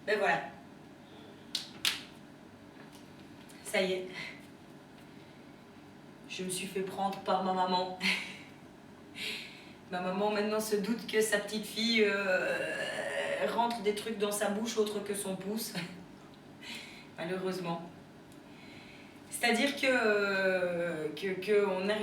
Ben voilà. Ça y est. Je me suis fait prendre par ma maman. Ma maman maintenant se doute que sa petite fille rentre des trucs dans sa bouche autre que son pouce. Malheureusement. C'est-à-dire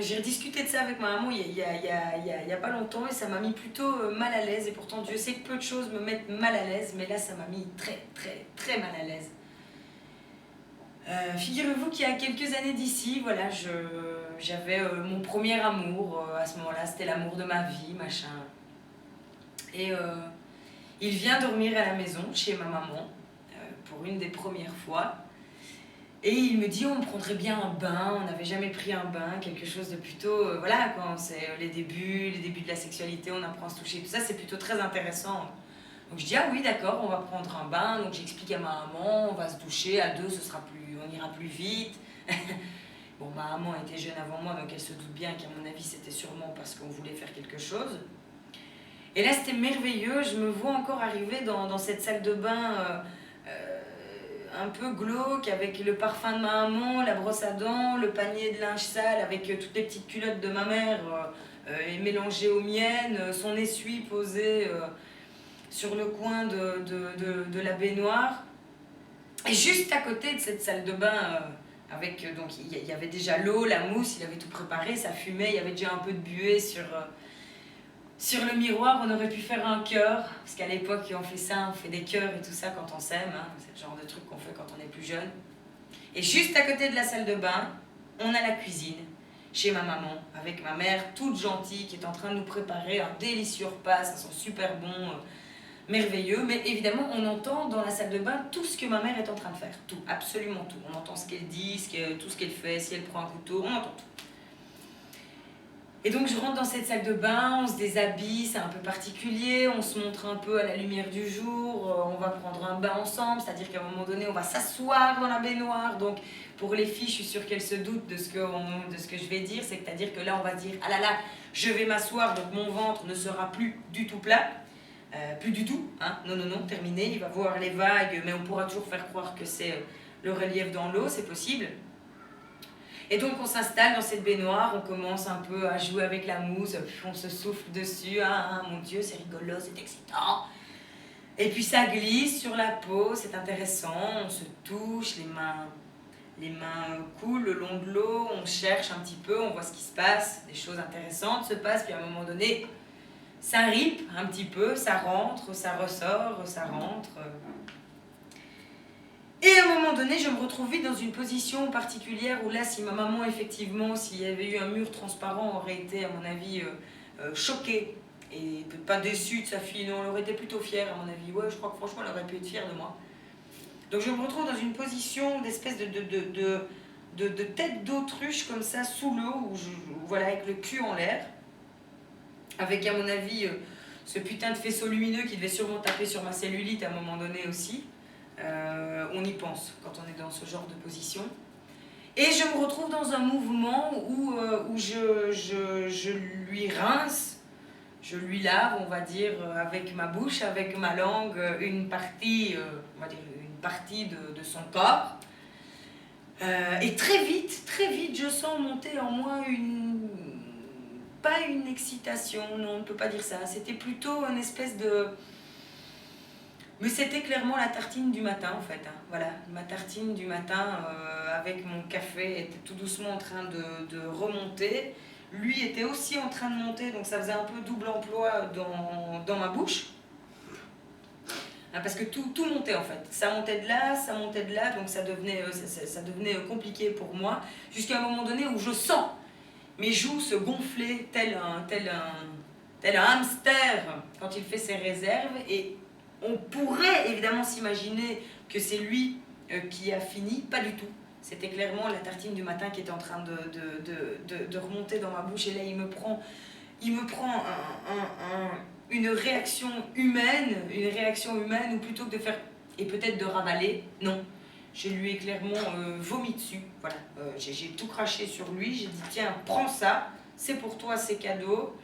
j'ai rediscuté de ça avec ma maman il y a pas longtemps et ça m'a mis plutôt mal à l'aise. Et pourtant, Dieu sait que peu de choses me mettent mal à l'aise, mais là, ça m'a mis très, très, très mal à l'aise. Figurez-vous qu'il y a quelques années d'ici, voilà, j'avais mon premier amour. À ce moment-là, c'était l'amour de ma vie, machin. Et il vient dormir à la maison, chez ma maman, pour une des premières fois. Et il me dit, on prendrait bien un bain, on n'avait jamais pris un bain, quelque chose de plutôt... voilà, quand c'est les débuts de la sexualité, on apprend à se toucher, tout ça, c'est plutôt très intéressant. Donc je dis, ah oui, d'accord, on va prendre un bain. Donc j'explique à ma maman, on va se doucher, à deux, on ira plus vite. Bon, ma maman était jeune avant moi, donc elle se doute bien qu'à mon avis, c'était sûrement parce qu'on voulait faire quelque chose. Et là, c'était merveilleux, je me vois encore arriver dans cette salle de bain... un peu glauque, avec le parfum de ma maman, la brosse à dents, le panier de linge sale avec toutes les petites culottes de ma mère et mélangées aux miennes, son essuie posé sur le coin de la baignoire. Et juste à côté de cette salle de bain, donc il y avait déjà l'eau, la mousse, il avait tout préparé, ça fumait, il y avait déjà un peu de buée sur le miroir. On aurait pu faire un cœur, parce qu'à l'époque on fait ça, on fait des cœurs et tout ça quand on s'aime, hein. C'est le genre de truc qu'on fait quand on est plus jeune. Et juste à côté de la salle de bain, on a la cuisine, chez ma maman, avec ma mère toute gentille qui est en train de nous préparer un délicieux repas, ça sent super bon, merveilleux. Mais évidemment, on entend dans la salle de bain tout ce que ma mère est en train de faire, tout, absolument tout. On entend ce qu'elle dit, tout ce qu'elle fait, si elle prend un couteau, on entend tout. Et donc je rentre dans cette salle de bain, on se déshabille, c'est un peu particulier, on se montre un peu à la lumière du jour, on va prendre un bain ensemble, c'est-à-dire qu'à un moment donné on va s'asseoir dans la baignoire. Donc pour les filles, je suis sûre qu'elles se doutent de ce que je vais dire, c'est-à-dire que là on va dire ah là là, je vais m'asseoir, donc mon ventre ne sera plus du tout plat, plus du tout, hein, non, terminé, il va voir les vagues, mais on pourra toujours faire croire que c'est le relief dans l'eau, c'est possible. Et donc on s'installe dans cette baignoire, on commence un peu à jouer avec la mousse, puis on se souffle dessus, ah mon Dieu, c'est rigolo, c'est excitant. Et puis ça glisse sur la peau, c'est intéressant, on se touche, les mains coulent le long de l'eau, on cherche un petit peu, on voit ce qui se passe, des choses intéressantes se passent, puis à un moment donné, ça ripe un petit peu, ça rentre, ça ressort, ça rentre... Et à un moment donné, je me retrouve vite dans une position particulière où là, si ma maman, effectivement, s'il y avait eu un mur transparent, aurait été, à mon avis, choquée et pas déçue de sa fille. Non, elle aurait été plutôt fière, à mon avis. Ouais, je crois que franchement, elle aurait pu être fière de moi. Donc je me retrouve dans une position d'espèce de tête d'autruche comme ça, sous l'eau, voilà, avec le cul en l'air, avec, à mon avis, ce putain de faisceau lumineux qui devait sûrement taper sur ma cellulite à un moment donné aussi. On y pense quand on est dans ce genre de position. Et je me retrouve dans un mouvement où je lui rince, je lui lave, on va dire, avec ma bouche, avec ma langue, une partie, on va dire, une partie de son corps. Et très vite, je sens monter en moi pas une excitation, non, on ne peut pas dire ça. C'était plutôt une espèce de... Mais c'était clairement la tartine du matin, en fait. Hein. Voilà, ma tartine du matin avec mon café était tout doucement en train de remonter. Lui était aussi en train de monter, donc ça faisait un peu double emploi dans ma bouche. Hein, parce que tout montait, en fait. Ça montait de là, donc ça devenait compliqué pour moi. Jusqu'à un moment donné où je sens mes joues se gonfler tel un hamster quand il fait ses réserves. Et on pourrait évidemment s'imaginer que c'est lui qui a fini, pas du tout. C'était clairement la tartine du matin qui était en train de remonter dans ma bouche. Et là, il me prend une réaction humaine, où plutôt que de faire, et peut-être de ravaler, non. Je lui ai clairement vomi dessus. Voilà. J'ai tout craché sur lui. J'ai dit, tiens, prends ça, c'est pour toi, c'est cadeau.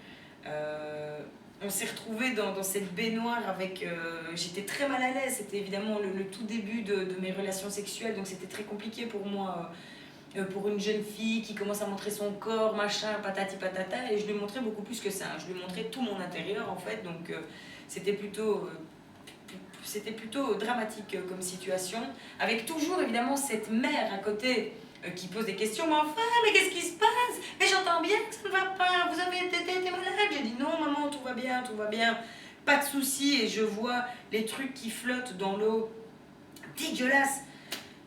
on s'est retrouvés dans cette baignoire avec... j'étais très mal à l'aise, c'était évidemment le tout début de mes relations sexuelles, donc c'était très compliqué pour moi, pour une jeune fille qui commence à montrer son corps, machin, patati patata, et je lui montrais beaucoup plus que ça, hein. Je lui montrais tout mon intérieur en fait, donc c'était plutôt... c'était plutôt dramatique comme situation, avec toujours évidemment cette mère à côté qui pose des questions. Mais enfin, mais qu'est-ce qui se passe? Mais j'entends bien que ça ne va pas, vous avez été malade. J'ai dit non maman, tout va bien, pas de soucis. Et je vois les trucs qui flottent dans l'eau, dégueulasse.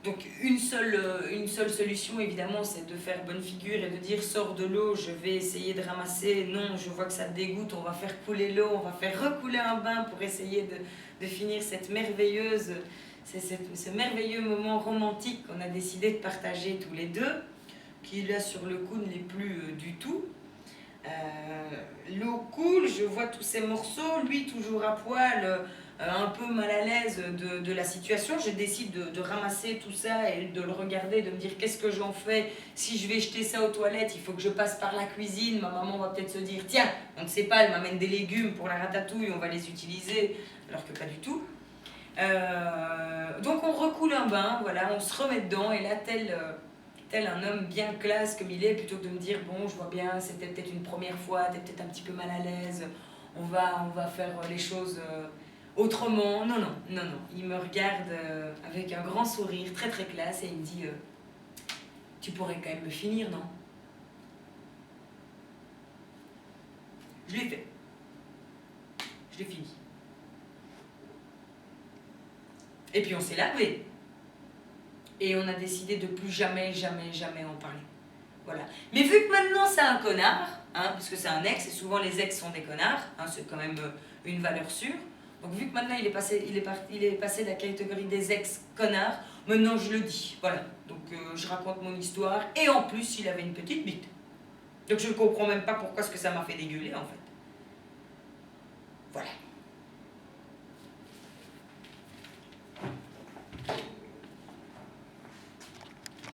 Donc une seule solution évidemment, c'est de faire bonne figure et de dire sors de l'eau, je vais essayer de ramasser. Non, je vois que ça te dégoûte, on va faire couler l'eau, on va faire recouler un bain pour essayer de finir ce merveilleux moment romantique qu'on a décidé de partager tous les deux, qui là sur le coup ne l'est plus du tout. L'eau coule, je vois tous ces morceaux, lui toujours à poil, un peu mal à l'aise de la situation. Je décide de ramasser tout ça et de le regarder, de me dire qu'est-ce que j'en fais. Si je vais jeter ça aux toilettes, il faut que je passe par la cuisine. Ma maman va peut-être se dire tiens, on ne sait pas, elle m'amène des légumes pour la ratatouille, on va les utiliser, alors que pas du tout. Donc on recoule un bain, voilà, on se remet dedans et là tel un homme bien classe comme il est, plutôt que de me dire bon je vois bien c'était peut-être une première fois, t'es peut-être un petit peu mal à l'aise, on va faire les choses autrement. Non, il me regarde avec un grand sourire très très classe et il me dit tu pourrais quand même me finir, non? Je l'ai fait, je l'ai fini. Et puis on s'est lavé. Et on a décidé de plus jamais en parler. Voilà. Mais vu que maintenant c'est un connard, hein, parce que c'est un ex, et souvent les ex sont des connards, hein, c'est quand même une valeur sûre. Donc vu que maintenant il est passé de la catégorie des ex-connards, maintenant je le dis. Voilà. Donc je raconte mon histoire, et en plus il avait une petite bite. Donc je ne comprends même pas pourquoi ce que ça m'a fait dégueuler en fait. Voilà.